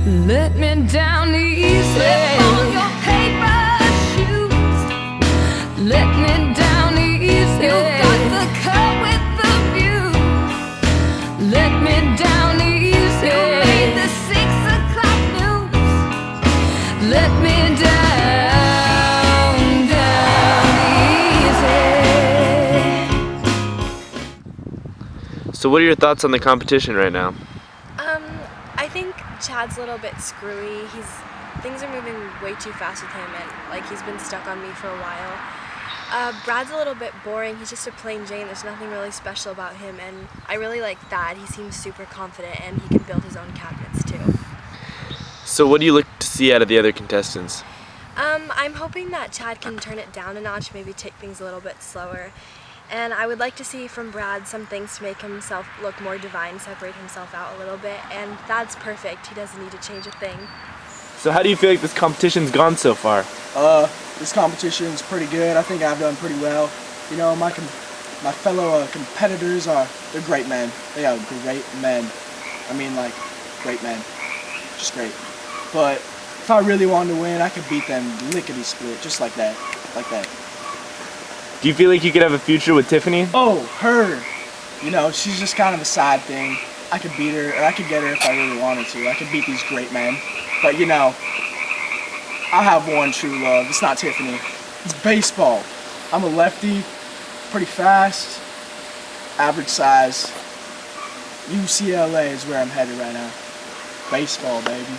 Let me down easy. Slip on your paper shoes. Let me down easy. You got the cut with the view. Let me down easy. You made the 6 o'clock news. Let me down easy. So what are your thoughts on the competition right now? I think Chad's a little bit screwy. Things are moving way too fast with him, and he's been stuck on me for a while. Brad's a little bit boring. He's just a plain Jane. There's nothing really special about him, and I really like Thad. He seems super confident, and he can build his own cabinets too. So what do you look to see out of the other contestants? I'm hoping that Chad can turn it down a notch, maybe take things a little bit slower. And I would like to see from Brad some things to make himself look more divine, separate himself out a little bit, and Thad's perfect. He doesn't need to change a thing. So how do you feel like this competition's gone so far? This competition's pretty good. I think I've done pretty well. You know, my fellow competitors they're great men. They are great men. I mean, like, great men. Just great. But if I really wanted to win, I could beat them lickety-split, just like that. Like that. Do you feel like you could have a future with Tiffany? Oh, her. You know, she's just kind of a side thing. I could beat her, or I could get her if I really wanted to. I could beat these great men. But, you know, I have one true love. It's not Tiffany. It's baseball. I'm a lefty, pretty fast, average size. UCLA is where I'm headed right now. Baseball, baby.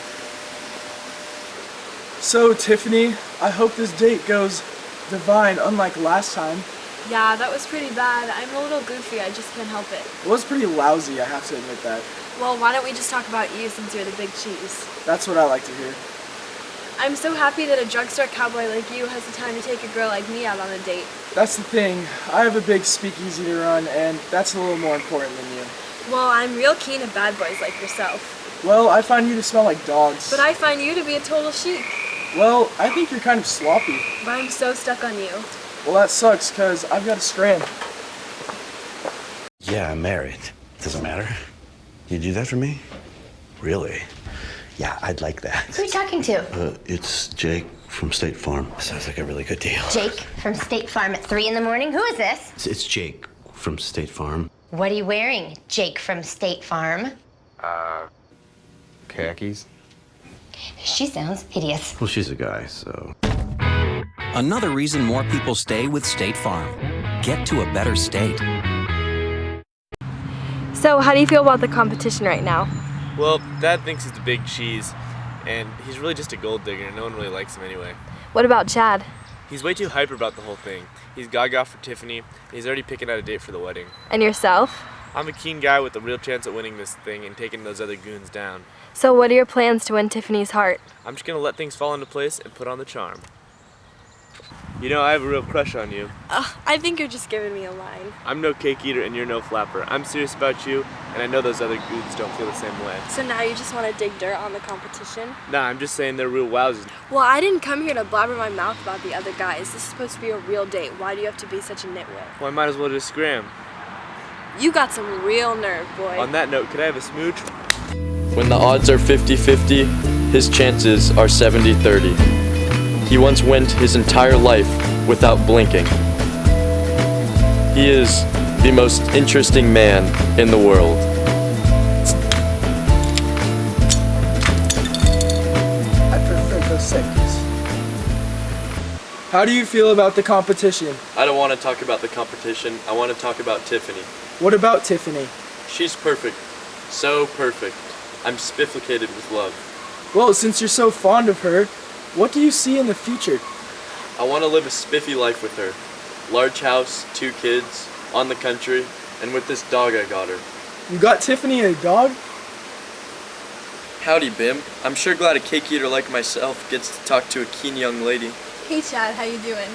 So, Tiffany, I hope this date goes divine, unlike last time. Yeah, that was pretty bad. I'm a little goofy. I just can't help it. It was pretty lousy, I have to admit that. Well, why don't we just talk about you since you're the big cheese? That's what I like to hear. I'm so happy that a drugstore cowboy like you has the time to take a girl like me out on a date. That's the thing. I have a big speakeasy to run, and that's a little more important than you. Well, I'm real keen of bad boys like yourself. Well, I find you to smell like dogs. But I find you to be a total chic. Well, I think you're kind of sloppy. But I'm so stuck on you. Well, that sucks, because I've got a strand. Yeah, I'm married. Doesn't matter. You do that for me? Really? Yeah, I'd like that. Who are you talking to? It's Jake from State Farm. Sounds like a really good deal. Jake from State Farm at 3 in the morning? Who is this? It's Jake from State Farm. What are you wearing, Jake from State Farm? Khakis. She sounds hideous. Well, she's a guy, so. Another reason more people stay with State Farm. Get to a better state. So, how do you feel about the competition right now? Well, Dad thinks he's the big cheese, and he's really just a gold digger, and no one really likes him anyway. What about Chad? He's way too hyper about the whole thing. He's gaga for Tiffany, and he's already picking out a date for the wedding. And yourself? I'm a keen guy with a real chance at winning this thing and taking those other goons down. So what are your plans to win Tiffany's heart? I'm just gonna let things fall into place and put on the charm. You know, I have a real crush on you. I think you're just giving me a line. I'm no cake eater and you're no flapper. I'm serious about you, and I know those other goons don't feel the same way. So now you just want to dig dirt on the competition? Nah, I'm just saying they're real wowzers. Well, I didn't come here to blabber my mouth about the other guys. This is supposed to be a real date. Why do you have to be such a nitwit? Well, I might as well just scram. You got some real nerve, boy. On that note, could I have a smooch? When the odds are 50-50, his chances are 70-30. He once went his entire life without blinking. He is the most interesting man in the world. I prefer those seconds. How do you feel about the competition? I don't want to talk about the competition. I want to talk about Tiffany. What about Tiffany? She's perfect. So perfect. I'm spifflicated with love. Well, since you're so fond of her, what do you see in the future? I want to live a spiffy life with her. Large house, 2 kids, on the country, and with this dog I got her. You got Tiffany a dog? Howdy, Bim. I'm sure glad a cake eater like myself gets to talk to a keen young lady. Hey, Chad, how you doing?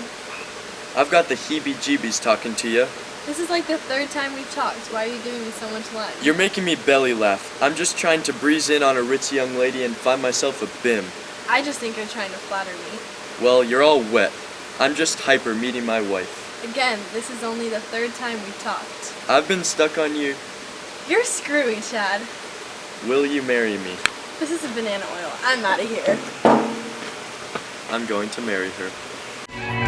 I've got the heebie-jeebies talking to you. This is like the 3rd time we've talked. Why are you giving me so much line? You're making me belly laugh. I'm just trying to breeze in on a ritzy young lady and find myself a Bim. I just think you're trying to flatter me. Well, you're all wet. I'm just hyper meeting my wife. Again, this is only the 3rd time we've talked. I've been stuck on you. You're screwy, Chad. Will you marry me? This is banana oil. I'm out of here. I'm going to marry her.